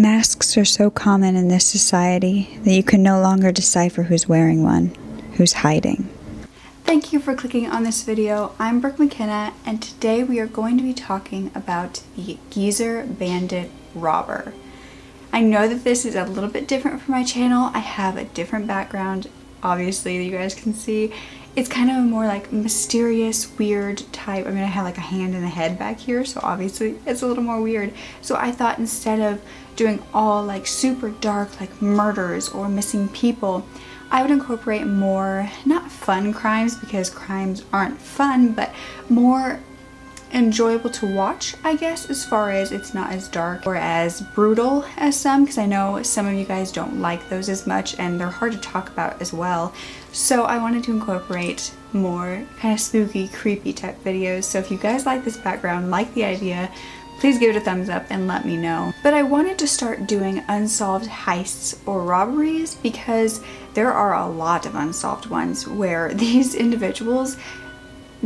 Masks are so common in this society that you can no longer decipher who's wearing one, who's hiding. Thank you for clicking on this video. I'm Brooke Makenna, and today we are going to be talking about the Geezer Bandit Robber. I know that this is a little bit different from my channel. I have a different background, obviously, you guys can see. It's kind of a more like mysterious, weird type. I mean, I have like a hand and a head back here, so obviously it's a little more weird. So I thought instead of doing all like super dark like murders or missing people, I would incorporate more, not fun crimes because crimes aren't fun, but more enjoyable to watch, I guess, as far as it's not as dark or as brutal as some, because I know some of you guys don't like those as much and they're hard to talk about as well. So I wanted to incorporate more kind of spooky, creepy type videos. So if you guys like this background, like the idea, please give it a thumbs up and let me know. But I wanted to start doing unsolved heists or robberies because there are a lot of unsolved ones where these individuals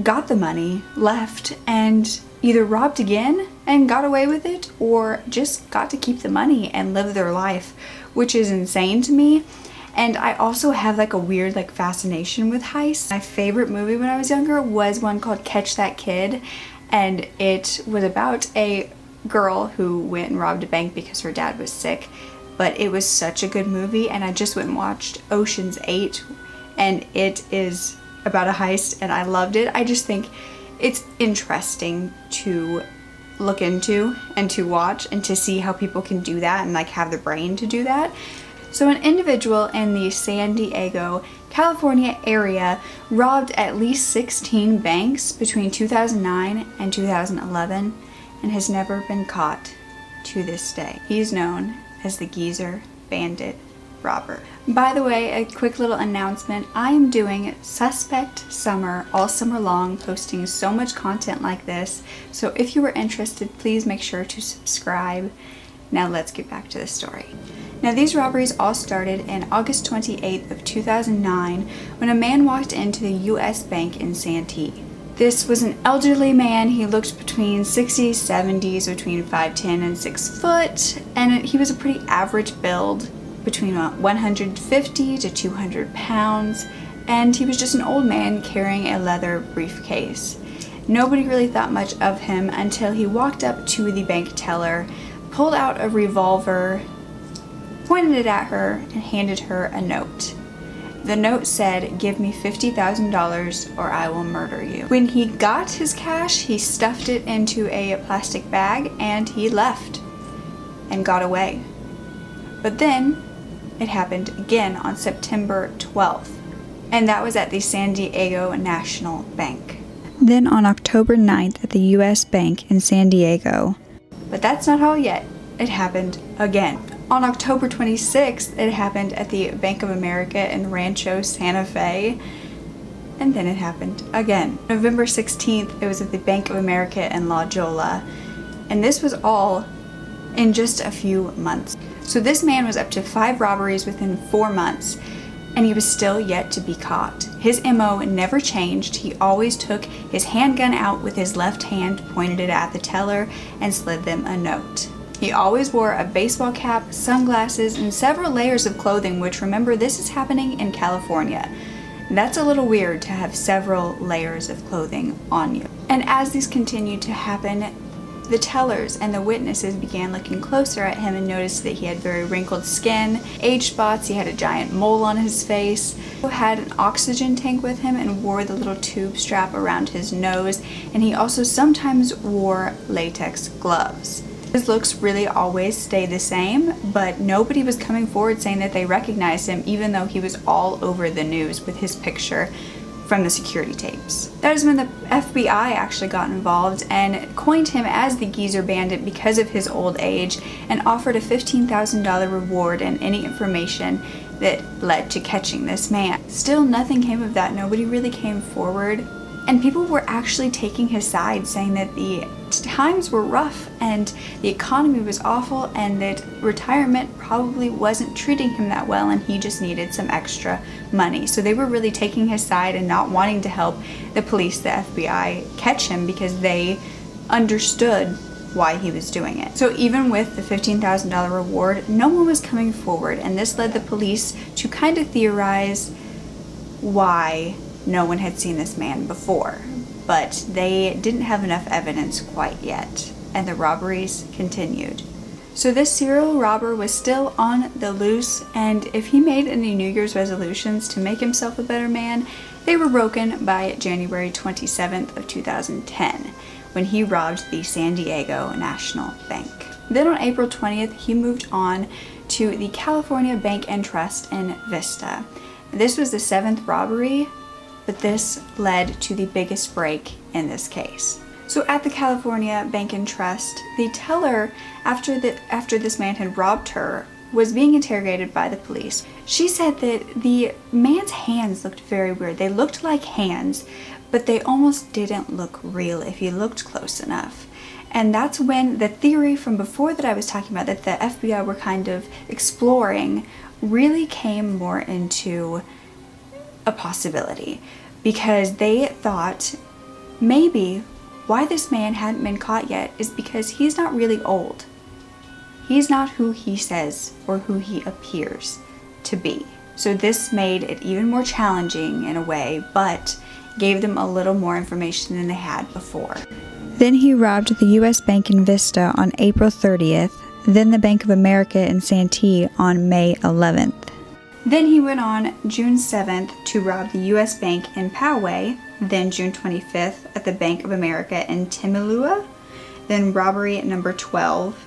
got the money, left, and either robbed again and got away with it, or just got to keep the money and live their life, which is insane to me. And I also have like a weird like fascination with heists. My favorite movie when I was younger was one called Catch That Kid, and it was about a girl who went and robbed a bank because her dad was sick. But it was such a good movie, and I just went and watched Ocean's 8, and it is about a heist, and I loved it. I just think it's interesting to look into and to watch and to see how people can do that and like have the brain to do that. So an individual in the San Diego, California area robbed at least 16 banks between 2009 and 2011 and has never been caught to this day. He's known as the Geezer Bandit Robber. By the way, a quick little announcement. I am doing Suspect Summer all summer long, posting so much content like this. So if you were interested, please make sure to subscribe. Now let's get back to the story. Now these robberies all started in August 28th of 2009 when a man walked into the US Bank in Santee. This was an elderly man. He looked between 60s, 70s, between 5'10" and 6 foot, and he was a pretty average build, between 150 to 200 pounds, and he was just an old man carrying a leather briefcase. Nobody really thought much of him until he walked up to the bank teller, pulled out a revolver, pointed it at her, and handed her a note. The note said, "Give me $50,000 or I will murder you." When he got his cash, he stuffed it into a plastic bag and he left and got away. But then it happened again on September 12th, and that was at the San Diego National Bank. Then on October 9th at the US Bank in San Diego. But that's not all yet. It happened again. On October 26th, it happened at the Bank of America in Rancho Santa Fe, and then it happened again. November 16th, it was at the Bank of America in La Jolla, and this was all in just a few months. So this man was up to 5 robberies within 4 months, and he was still yet to be caught. His MO never changed. He always took his handgun out with his left hand, pointed it at the teller, and slid them a note. He always wore a baseball cap, sunglasses, and several layers of clothing, which, remember, this is happening in California. That's a little weird to have several layers of clothing on you. And as these continued to happen, the tellers and the witnesses began looking closer at him and noticed that he had very wrinkled skin, age spots, he had a giant mole on his face, he had an oxygen tank with him and wore the little tube strap around his nose, and he also sometimes wore latex gloves. His looks really always stayed the same, but nobody was coming forward saying that they recognized him, even though he was all over the news with his picture from the security tapes. That is when the FBI actually got involved and coined him as the Geezer Bandit because of his old age, and offered a $15,000 reward and any information that led to catching this man. Still, nothing came of that. Nobody really came forward, and people were actually taking his side, saying that the times were rough and the economy was awful and that retirement probably wasn't treating him that well and he just needed some extra money. So they were really taking his side and not wanting to help the police, the FBI, catch him because they understood why he was doing it. So even with the $15,000 reward, no one was coming forward, and this led the police to kind of theorize why no one had seen this man before. But they didn't have enough evidence quite yet, and the robberies continued. So this serial robber was still on the loose, and if he made any New Year's resolutions to make himself a better man, they were broken by January 27th of 2010, when he robbed the San Diego National Bank. Then on April 20th, he moved on to the California Bank and Trust in Vista. This was the 7th robbery, but this led to the biggest break in this case. So at the California Bank and Trust, the teller, after this man had robbed her, was being interrogated by the police. She said that the man's hands looked very weird. They looked like hands, but they almost didn't look real if you looked close enough. And that's when the theory from before that I was talking about, that the FBI were kind of exploring, really came more into a possibility, because they thought maybe why this man hadn't been caught yet is because he's not really old. He's not who he says or who he appears to be. So this made it even more challenging in a way, but gave them a little more information than they had before. Then he robbed the U.S. Bank in Vista on April 30th, then the Bank of America in Santee on May 11th. Then he went on June 7th to rob the U.S. Bank in Poway, then June 25th at the Bank of America in Timilua. Then robbery number 12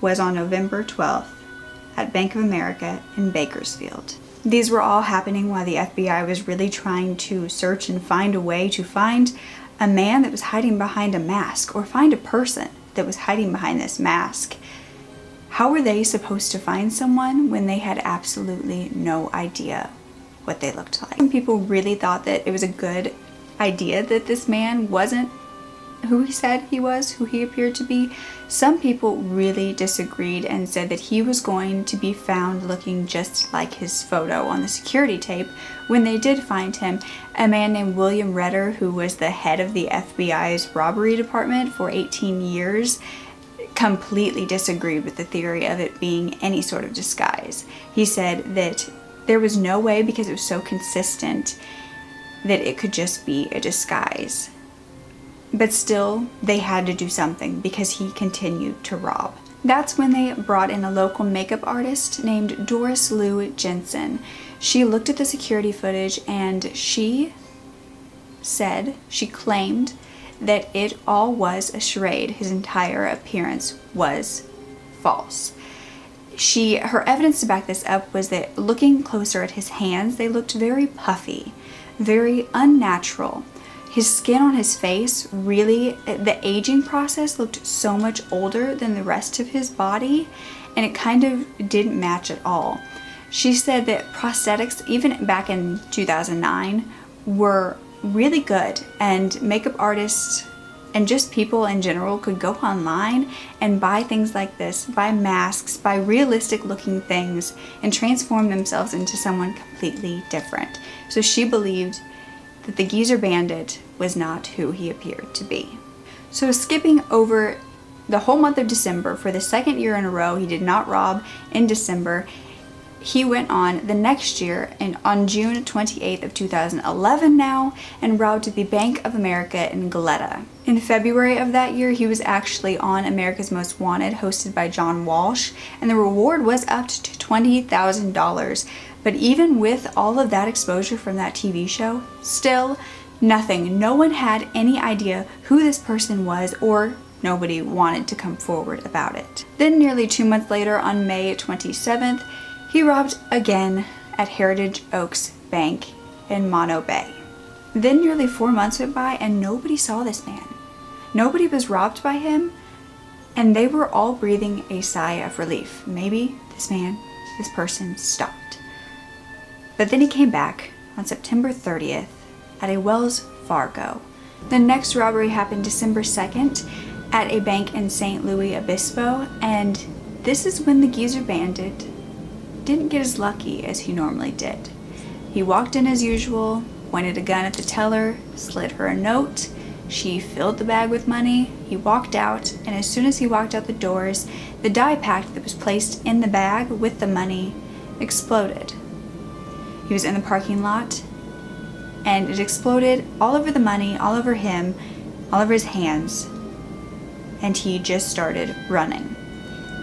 was on November 12th at Bank of America in Bakersfield. These were all happening while the FBI was really trying to search and find a way to find a man that was hiding behind a mask, or find a person that was hiding behind this mask. How were they supposed to find someone when they had absolutely no idea what they looked like? Some people really thought that it was a good idea that this man wasn't who he said he was, who he appeared to be. Some people really disagreed and said that he was going to be found looking just like his photo on the security tape when they did find him. A man named William Redder, who was the head of the FBI's robbery department for 18 years, completely disagreed with the theory of it being any sort of disguise. He said that there was no way, because it was so consistent, that it could just be a disguise. But still, they had to do something because he continued to rob. That's when they brought in a local makeup artist named Doris Lou Jensen. She looked at the security footage and she claimed that it all was a charade. His entire appearance was false. Her evidence to back this up was that looking closer at his hands, they looked very puffy, very unnatural. His skin on his face, really, the aging process looked so much older than the rest of his body, and it kind of didn't match at all. She said that prosthetics, even back in 2009, were really good, and makeup artists and just people in general could go online and buy things like this, buy masks, buy realistic looking things, and transform themselves into someone completely different. So she believed that the Geezer Bandit was not who he appeared to be. So skipping over the whole month of December, for the second year in a row, he did not rob in December. He went on the next year, and on June 28th of 2011 now, and robbed the Bank of America in Goleta. In February of that year, he was actually on America's Most Wanted, hosted by John Walsh, and the reward was up to $20,000. But even with all of that exposure from that TV show, still nothing. No one had any idea who this person was, or nobody wanted to come forward about it. Then nearly 2 months later, on May 27th, he robbed again at Heritage Oaks Bank in Mono Bay. Then nearly 4 months went by and nobody saw this man. Nobody was robbed by him, and they were all breathing a sigh of relief. Maybe this person stopped. But then he came back on September 30th at a Wells Fargo. The next robbery happened December 2nd at a bank in St. Louis Obispo, and this is when the Geezer Bandit didn't get as lucky as he normally did. He walked in as usual, pointed a gun at the teller, slid her a note, She filled the bag with money, he walked out, and as soon as he walked out the doors, the dye pack that was placed in the bag with the money exploded. He was in the parking lot, and it exploded all over the money, all over him, all over his hands, and he just started running,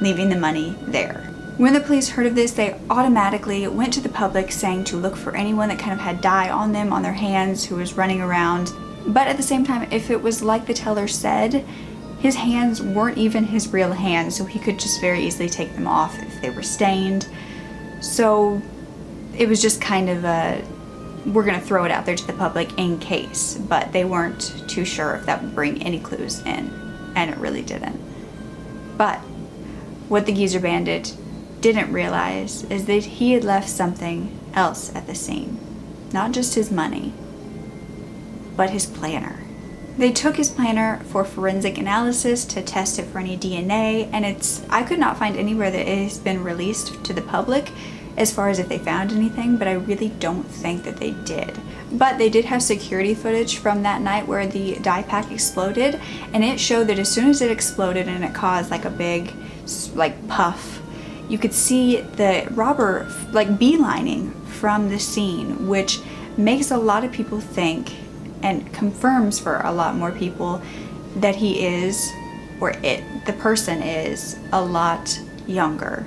leaving the money there. When the police heard of this, they automatically went to the public saying to look for anyone that kind of had dye on them, on their hands, who was running around. But at the same time, if it was like the teller said, his hands weren't even his real hands, so he could just very easily take them off if they were stained. So it was just kind of we're gonna throw it out there to the public in case, but they weren't too sure if that would bring any clues in, and it really didn't. But what the Geezer Bandit didn't realize is that he had left something else at the scene. Not just his money, but his planner. They took his planner for forensic analysis to test it for any DNA, and I could not find anywhere that it has been released to the public as far as if they found anything, but I really don't think that they did. But they did have security footage from that night where the dye pack exploded, and it showed that as soon as it exploded and it caused like a big puff, you could see the robber beelining from the scene, which makes a lot of people think and confirms for a lot more people that he is, the person is, a lot younger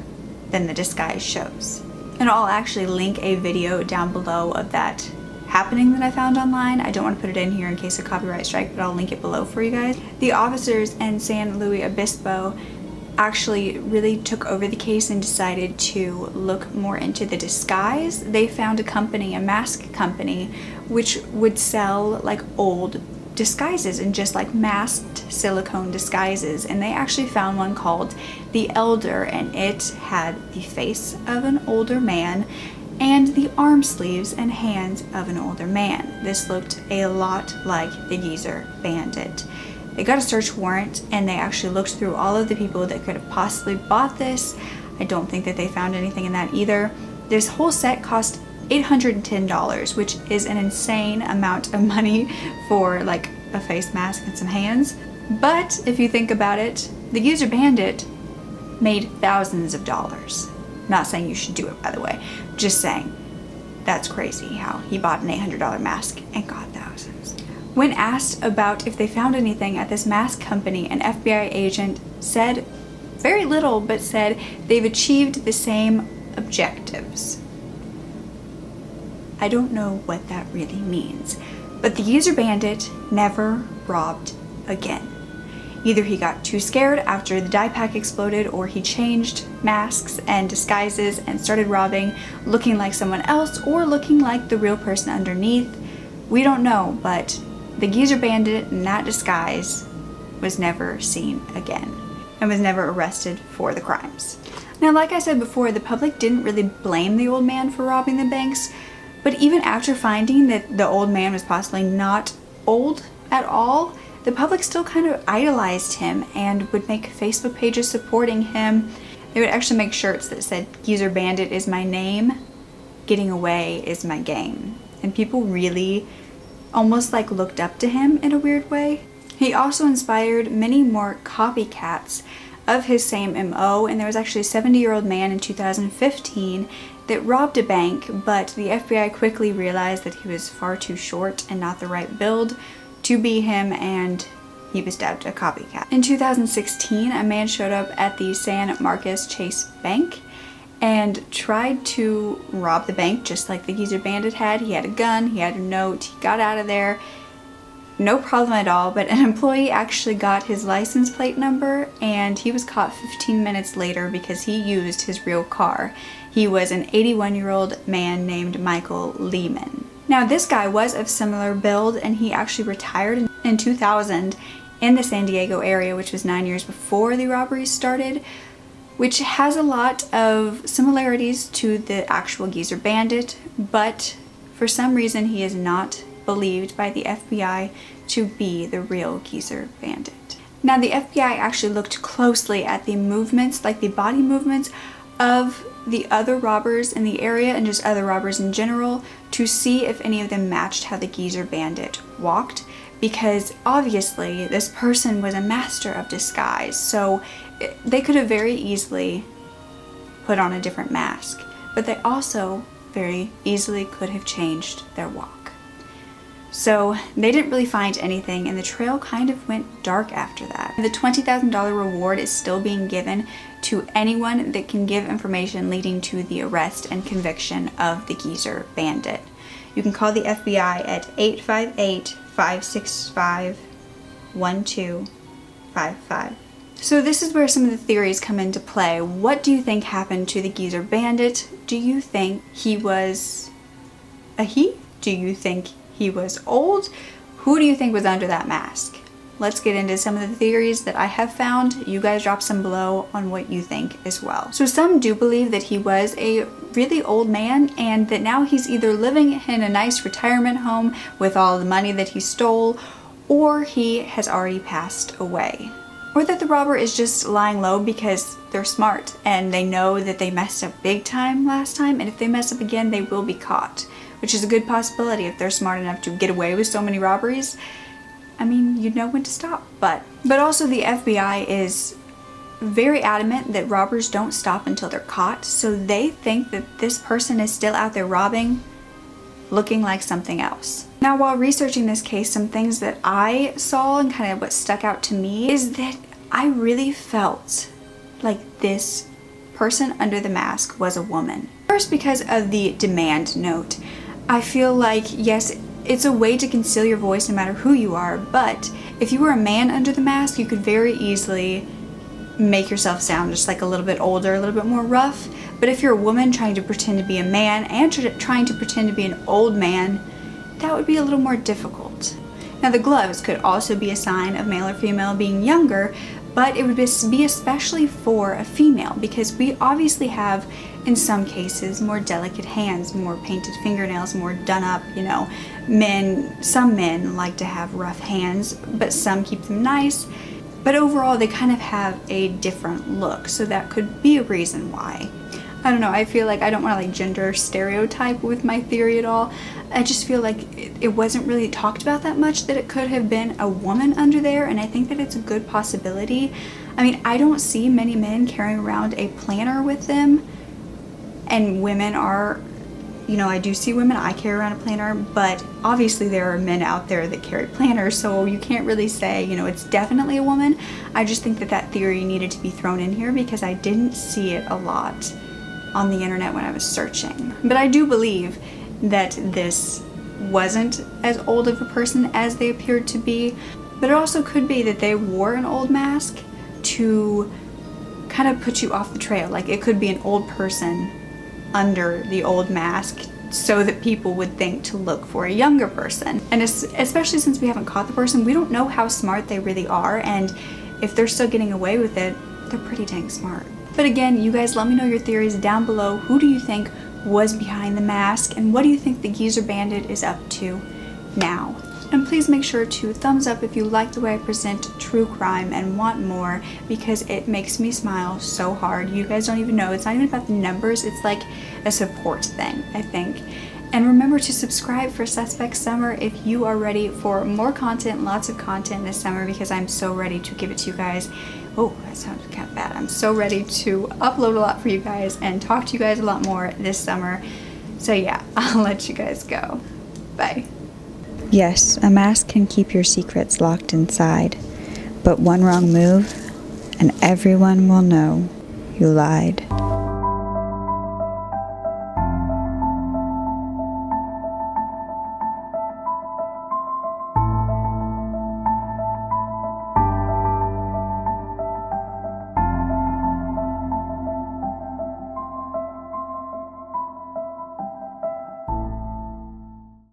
than the disguise shows. And I'll actually link a video down below of that happening that I found online. I don't want to put it in here in case of copyright strike, but I'll link it below for you guys. The officers in San Luis Obispo actually really took over the case and decided to look more into the disguise. They found a mask company, which would sell old disguises and just masked silicone disguises, and they actually found one called the Elder, and it had the face of an older man and the arm sleeves and hands of an older man. This looked a lot like the Geezer Bandit. They got a search warrant, and they actually looked through all of the people that could have possibly bought this. I don't think that they found anything in that either. This whole set cost $810, which is an insane amount of money for a face mask and some hands. But if you think about it, the Geezer Bandit made thousands of dollars. Not saying you should do it, by the way. Just saying that's crazy how he bought an $800 mask and got thousands. When asked about if they found anything at this mask company, an FBI agent said very little, but said they've achieved the same objectives. I don't know what that really means, but the Geezer Bandit never robbed again. Either he got too scared after the dye pack exploded, or he changed masks and disguises and started robbing looking like someone else or looking like the real person underneath. We don't know, but the Geezer Bandit in that disguise was never seen again and was never arrested for the crimes. Now, like I said before, the public didn't really blame the old man for robbing the banks, but even after finding that the old man was possibly not old at all, the public still kind of idolized him and would make Facebook pages supporting him. They would actually make shirts that said, "Geezer Bandit is my name, getting away is my game." And people really almost looked up to him in a weird way. He also inspired many more copycats of his same MO, and there was actually a 70-year-old man in 2015 that robbed a bank, but the FBI quickly realized that he was far too short and not the right build to be him, and he was dubbed a copycat. In 2016, a man showed up at the San Marcos Chase Bank and tried to rob the bank just like the Geezer Bandit had. He had a gun, he had a note, he got out of there, no problem at all, but an employee actually got his license plate number, and he was caught 15 minutes later because he used his real car. He was an 81-year-old man named Michael Lehman. Now, this guy was of similar build, and he actually retired in 2000 in the San Diego area, which was 9 years before the robberies started, which has a lot of similarities to the actual Geezer Bandit, but for some reason he is not believed by the FBI to be the real Geezer Bandit. Now, the FBI actually looked closely at the movements, the body movements of the other robbers in the area and just other robbers in general, to see if any of them matched how the Geezer Bandit walked. because obviously this person was a master of disguise, so they could have very easily put on a different mask, but they also very easily could have changed their walk. So they didn't really find anything, and the trail kind of went dark after that. The $20,000 reward is still being given to anyone that can give information leading to the arrest and conviction of the Geezer Bandit. You can call the FBI at 858-565-1255. So this is where some of the theories come into play. What do you think happened to the Geezer Bandit? Do you think he was a he? Do you think he was old? Who do you think was under that mask? Let's get into some of the theories that I have found. You guys drop some below on what you think as well. So some do believe that he was a really old man and that now he's either living in a nice retirement home with all the money that he stole, or he has already passed away. Or that the robber is just lying low because they're smart and they know that they messed up big time last time, and if they mess up again they will be caught, which is a good possibility if they're smart enough to get away with so many robberies. I mean, you'd know when to stop. But also the FBI is very adamant that robbers don't stop until they're caught, so they think that this person is still out there robbing, looking like something else. Now, while researching this case, some things that I saw and kind of what stuck out to me is that I really felt like this person under the mask was a woman. First, because of the demand note. I feel like, yes, it's a way to conceal your voice no matter who you are, but if you were a man under the mask, you could very easily make yourself sound just like a little bit older, a little bit more rough. But if you're a woman trying to pretend to be a man and trying to pretend to be an old man, that would be a little more difficult. Now, the gloves could also be a sign of male or female being younger, but it would be especially for a female, because we obviously have, in some cases, more delicate hands, more painted fingernails, more done up, you know. Some men like to have rough hands, but some keep them nice. But overall, they kind of have a different look, so that could be a reason why. I don't know, I feel like I don't want to like gender stereotype with my theory at all. I just feel like it wasn't really talked about that much that it could have been a woman under there, and I think that it's a good possibility. I mean, I don't see many men carrying around a planner with them, and women are, you know, I do see women, I carry around a planner, but obviously there are men out there that carry planners, so you can't really say, you know, it's definitely a woman. I just think that that theory needed to be thrown in here because I didn't see it a lot on the internet when I was searching. But I do believe that this wasn't as old of a person as they appeared to be, but it also could be that they wore an old mask to kind of put you off the trail. Like, it could be an old person under the old mask so that people would think to look for a younger person. And especially since we haven't caught the person, we don't know how smart they really are, and if they're still getting away with it, they're pretty dang smart. But again, you guys let me know your theories down below. Who do you think was behind the mask, and what do you think the Geezer Bandit is up to now? And please make sure to thumbs up if you like the way I present true crime and want more, because it makes me smile so hard. You guys don't even know. It's not even about the numbers. It's like a support thing, I think. And remember to subscribe for Suspect Summer if you are ready for more content, lots of content this summer, because I'm so ready to give it to you guys. Oh, that sounded kind of bad. I'm so ready to upload a lot for you guys and talk to you guys a lot more this summer. So yeah, I'll let you guys go. Bye. Yes, a mask can keep your secrets locked inside, but one wrong move and everyone will know you lied.